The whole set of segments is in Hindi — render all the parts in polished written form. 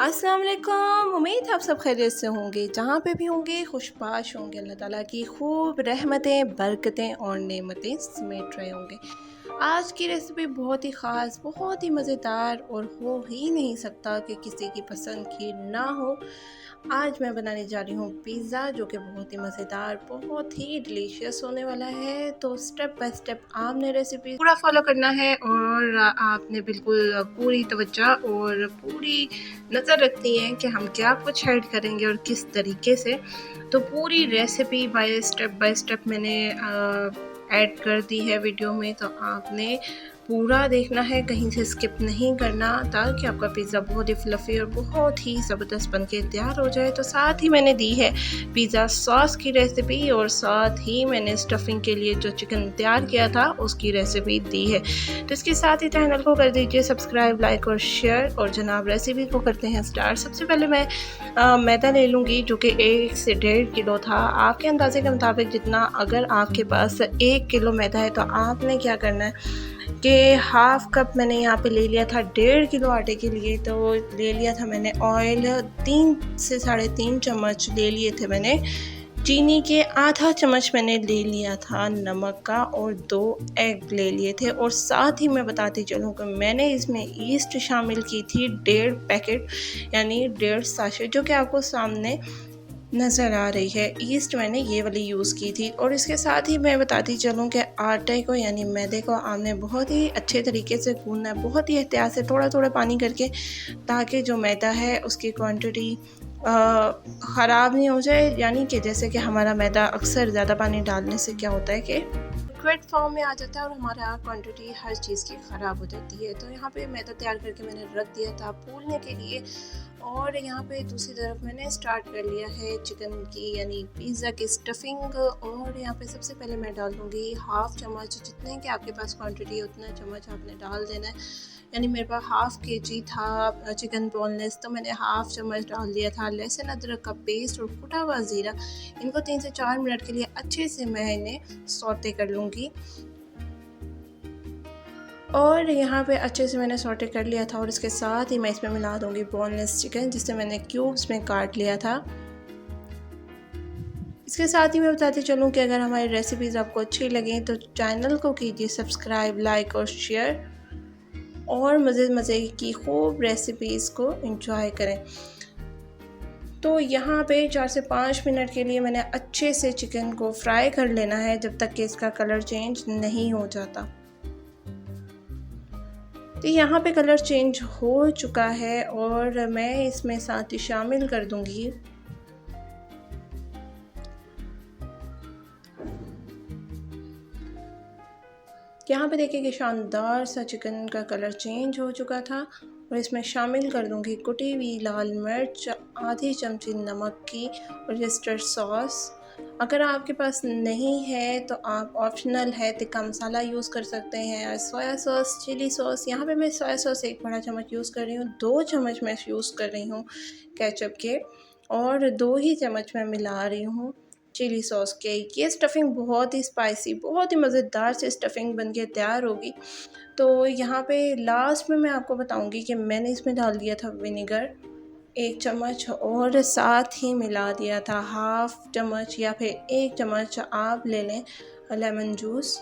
अस्सलाम वालेकुम। उम्मीद आप सब खैरियत से होंगे, जहाँ पे भी होंगे खुशबाश होंगे। अल्लाह ताला की खूब रहमतें, बरकतें और नेमतें समेट रहे होंगे। आज की रेसिपी बहुत ही ख़ास, बहुत ही मज़ेदार और हो ही नहीं सकता कि किसी की पसंद की ना हो। आज मैं बनाने जा रही हूँ पिज़्ज़ा, जो कि बहुत ही मज़ेदार, बहुत ही डिलीशियस होने वाला है। तो स्टेप बाय स्टेप आपने रेसिपी पूरा फॉलो करना है और आपने बिल्कुल पूरी तवज्जो और पूरी नज़र रखनी है कि हम क्या कुछ ऐड करेंगे और किस तरीके से। तो पूरी रेसिपी बाय स्टेप मैंने ऐड कर दी है वीडियो में, तो आपने पूरा देखना है, कहीं से स्किप नहीं करना, ताकि आपका पिज़्ज़ा बहुत ही फ्लफ़ी और बहुत ही ज़बरदस्त बन के तैयार हो जाए। तो साथ ही मैंने दी है पिज़्ज़ा सॉस की रेसिपी और साथ ही मैंने स्टफिंग के लिए जो चिकन तैयार किया था उसकी रेसिपी दी है। तो इसके साथ ही चैनल को कर दीजिए सब्सक्राइब, लाइक और शेयर। और जनाब रेसिपी को करते हैं स्टार्ट। सबसे पहले मैं मैदा ले लूँगी, जो कि 1 से 1.5 किलो था। आपके अंदाजे के मुताबिक जितना, अगर आपके पास 1 किलो मैदा है तो आपने क्या करना है कि हाफ़ कप मैंने यहाँ पे ले लिया था 1.5 किलो आटे के लिए। तो ले लिया था मैंने ऑयल, 3 से 3.5 चम्मच ले लिए थे मैंने चीनी के, आधा चम्मच मैंने ले लिया था नमक का और 2 एग ले लिए थे। और साथ ही मैं बताती चलूँ कि मैंने इसमें ईस्ट शामिल की थी 1.5 पैकेट, यानी 1.5 साशे, जो कि आपको सामने नज़र आ रही है। ईस्ट मैंने ये वाली यूज़ की थी। और इसके साथ ही मैं बताती चलूँ कि आटे को यानी मैदे को आपने बहुत ही अच्छे तरीके से गूंदना है, बहुत ही एहतियात से, थोड़ा थोड़ा पानी करके, ताकि जो मैदा है उसकी क्वांटिटी ख़राब नहीं हो जाए। यानी कि जैसे कि हमारा मैदा अक्सर ज़्यादा पानी डालने से क्या होता है कि लिक्विड फॉर्म में आ जाता है और हमारा क्वांटिटी हर चीज़ की ख़राब हो जाती है। तो यहाँ पे मैदा तैयार करके मैंने रख दिया था फूलने के लिए। और यहाँ पे दूसरी तरफ मैंने स्टार्ट कर लिया है चिकन की यानी पिज़्ज़ा की स्टफिंग। और यहाँ पे सबसे पहले मैं डाल दूँगी हाफ़ चम्मच, जितने कि आपके पास क्वांटिटी है उतना चम्मच आपने डाल देना है। यानी मेरे पास हाफ़ केजी था चिकन बोनलेस, तो मैंने हाफ़ चम्मच डाल दिया था लहसुन अदरक का पेस्ट और कुटा हुआ ज़ीरा। इनको 3 से 4 मिनट के लिए अच्छे से मैं इन्हें सौते कर लूँगी। और यहाँ पे अच्छे से मैंने सौटे कर लिया था। और इसके साथ ही मैं इसमें मिला दूँगी बोनलेस चिकन, जिसे मैंने क्यूब्स में काट लिया था। इसके साथ ही मैं बताती चलूँ कि अगर हमारी रेसिपीज़ आपको अच्छी लगें तो चैनल को कीजिए सब्सक्राइब, लाइक और शेयर, और मज़े की खूब रेसिपीज़ को एंजॉय करें। तो यहाँ पे 4 से 5 मिनट के लिए मैंने अच्छे से चिकन को फ्राई कर लेना है, जब तक कि इसका कलर चेंज नहीं हो जाता। तो यहाँ पे कलर चेंज हो चुका है और मैं इसमें साथ ही शामिल कर दूँगी यहाँ पे देखिए कि शानदार सा चिकन का कलर चेंज हो चुका था। और इसमें शामिल कर दूँगी कुटी हुई लाल मिर्च, आधी चमची नमक की और ऑयस्टर सॉस। अगर आपके पास नहीं है तो आप ऑप्शनल है, तिक्का मसाला यूज़ कर सकते हैं, सोया सॉस, चिली सॉस। यहाँ पे मैं सोया सॉस 1 बड़ा चम्मच यूज़ कर रही हूँ, 2 चम्मच मैं यूज़ कर रही हूँ केचप के, और 2 ही चम्मच मैं मिला रही हूँ चिली सॉस के। ये स्टफिंग बहुत ही स्पाइसी, बहुत ही मज़ेदार से स्टफिंग बन के तैयार होगी। तो यहाँ पे लास्ट में मैं आपको बताऊँगी कि मैंने इसमें डाल दिया था विनेगर 1 चम्मच, और साथ ही मिला दिया था हाफ़ चम्मच या फिर 1 चम्मच आप ले लें लेमन जूस।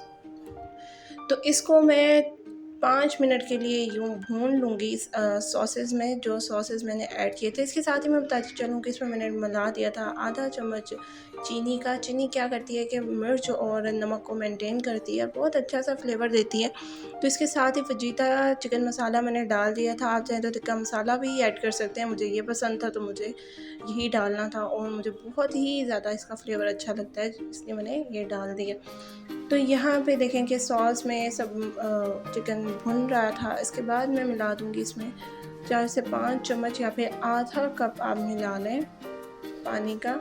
तो इसको मैं 5 मिनट के लिए यूँ भून लूँगी सॉसेस में, जो सॉसेस मैंने ऐड किए थे। इसके साथ ही मैं बताती चलूँ कि इसमें मैंने मिला दिया था आधा चम्मच चीनी का। चीनी क्या करती है कि मिर्च और नमक को मेंटेन करती है, बहुत अच्छा सा फ्लेवर देती है। तो इसके साथ ही फजीता चिकन मसाला मैंने डाल दिया था। आप चाहें तो टिक्का मसाला भी ऐड कर सकते हैं, मुझे ये पसंद था तो मुझे यही डालना था, और मुझे बहुत ही ज़्यादा इसका फ्लेवर अच्छा लगता है, इसलिए मैंने ये डाल दिया। तो यहाँ पे देखें कि सॉस में सब चिकन भुन रहा था। इसके बाद मैं मिला दूँगी इसमें 4 से 5 चम्मच या फिर आधा कप आप मिला लें पानी का,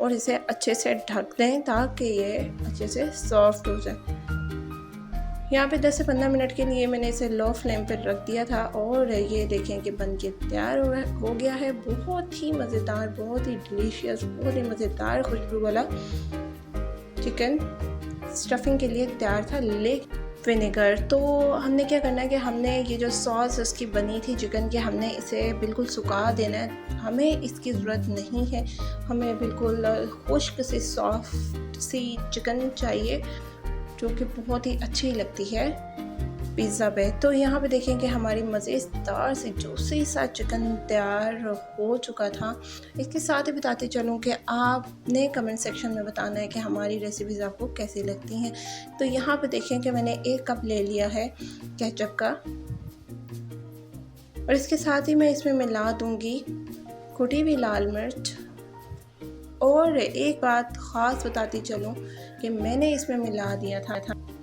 और इसे अच्छे से ढक दें ताकि ये अच्छे से सॉफ्ट हो जाए। यहाँ पे 10 से 15 मिनट के लिए मैंने इसे लो फ्लेम पर रख दिया था। और ये देखें कि बन के तैयार हो गया है। बहुत ही मज़ेदार, बहुत ही डिलीशियस, बहुत ही मज़ेदार खुशबू वाला चिकन स्टफिंग के लिए तैयार था। विनेगर। तो हमने क्या करना है कि हमने ये जो सॉस उसकी बनी थी चिकन की, हमने इसे बिल्कुल सुखा देना है। हमें इसकी ज़रूरत नहीं है, हमें बिल्कुल खुश्क सी सॉफ्ट सी चिकन चाहिए जो कि बहुत ही अच्छी लगती है पिज़्ज़ा पे। तो यहाँ पे देखें कि हमारी मज़ेदार सी जूसी सा चिकन तैयार हो चुका था। इसके साथ ही बताते चलूँ कि आपने कमेंट सेक्शन में बताना है कि हमारी रेसिपीज़ आपको कैसी लगती हैं। तो यहाँ पे देखें कि मैंने 1 कप ले लिया है केचप का, और इसके साथ ही मैं इसमें मिला दूँगी कुटी हुई लाल मिर्च। और एक बात ख़ास बताती चलूँ कि मैंने इसमें मिला दिया था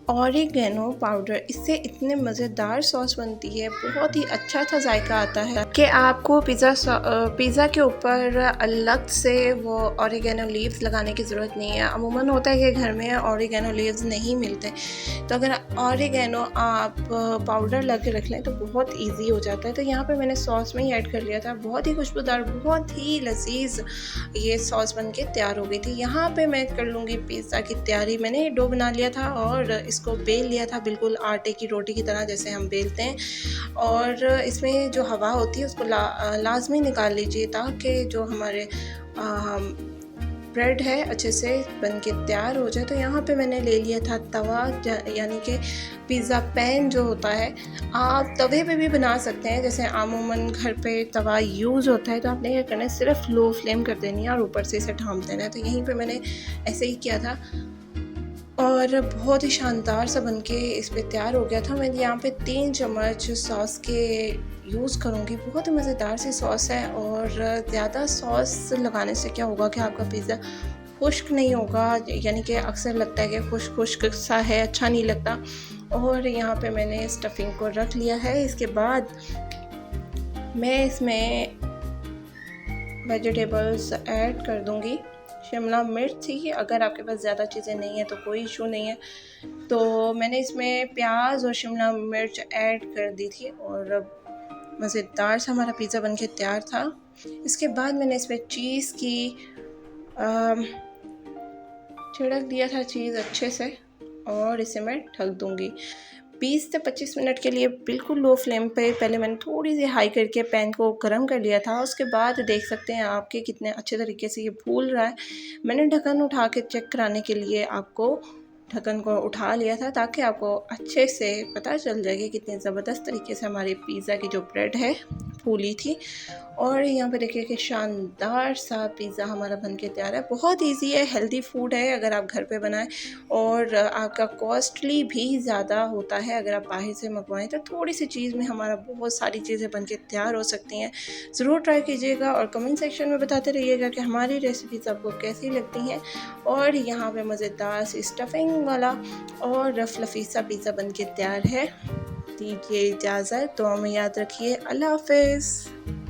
ऑरिगेनो पाउडर। इससे मज़ेदार सॉस बनती है, बहुत ही अच्छा सा जायका आता है कि आपको पिज़्ज़ा के ऊपर अलग से वो ऑरिगेनो लीव्स लगाने की ज़रूरत नहीं है। अमूमन होता है कि घर में ऑरिगेनो लीव्स नहीं मिलते, तो अगर ऑरिगेनो आप पाउडर लगा के रख लें तो बहुत इजी हो जाता है। तो यहाँ पे मैंने सॉस में ही ऐड कर लिया था। बहुत ही खुशबूदार, बहुत ही लजीज ये सॉस बन के तैयार हो गई थी। यहाँ पे मैं कर लूँगी पिज़्ज़ा की तैयारी। मैंने डो बना लिया था और इसको बेल लिया था, बिल्कुल आटे की रोटी की तरह जैसे हम बेलते हैं। और इसमें जो हवा होती है उसको लाजमी निकाल लीजिए ताकि जो हमारे ब्रेड है अच्छे से बन के तैयार हो जाए। तो यहाँ पे मैंने ले लिया था तवा, यानी कि पिज़्ज़ा पैन जो होता है। आप तवे पे भी बना सकते हैं, जैसे आमूमन घर पे तवा यूज़ होता है। तो आपने क्या करना है, सिर्फ लो फ्लेम कर देनी है और ऊपर से इसे ढाँप देना है। तो यहीं पे मैंने ऐसे ही किया था और बहुत ही शानदार सा बनके इस पे तैयार हो गया था। मैं यहाँ पे 3 चम्मच सॉस के यूज़ करूँगी। बहुत ही मज़ेदार सी सॉस है, और ज़्यादा सॉस लगाने से क्या होगा कि आपका पिज़्ज़ा खुश्क नहीं होगा, यानी कि अक्सर लगता है कि खुश्क खुश्क सा है, अच्छा नहीं लगता। और यहाँ पे मैंने स्टफिंग को रख लिया है। इसके बाद मैं इसमें वेजिटेबल्स ऐड कर दूँगी। शिमला मिर्च थी, अगर आपके पास ज़्यादा चीज़ें नहीं हैं तो कोई इशू नहीं है। तो मैंने इसमें प्याज और शिमला मिर्च ऐड कर दी थी और मज़ेदार सा हमारा पिज़्ज़ा बनके तैयार था। इसके बाद मैंने इसमें चीज़ की छिड़क दिया था चीज़ अच्छे से, और इसे मैं ढक दूँगी 20 से 25 मिनट के लिए बिल्कुल लो फ्लेम पे। पहले मैंने थोड़ी सी हाई करके पैन को गर्म कर लिया था। उसके बाद देख सकते हैं आपके कितने अच्छे तरीके से ये फूल रहा है। मैंने ढक्कन उठा के चेक कराने के लिए आपको ढक्कन को उठा लिया था, ताकि आपको अच्छे से पता चल जाए कि कितने ज़बरदस्त तरीके से हमारी पिज़्ज़ा की जो ब्रेड है फूली थी। और यहाँ पे देखिए कि शानदार सा पिज़्ज़ा हमारा बनके तैयार है। बहुत इजी है, हेल्दी फूड है अगर आप घर पे बनाएं, और आपका कॉस्टली भी ज़्यादा होता है अगर आप बाहर से मंगवाएं। तो थोड़ी सी चीज़ में हमारा बहुत सारी चीज़ें बनके तैयार हो सकती हैं। ज़रूर ट्राई कीजिएगा और कमेंट सेक्शन में बताते रहिएगा कि हमारी रेसिपीज़ आपको कैसी लगती हैं। और यहाँ पे मज़ेदार सी स्टफिंग वाला और फ्लफी सा पिज़्ज़ा बनके तैयार है। दीजिए इजाज़त, तो हमें याद रखिए। अल्लाह हाफ़िज़।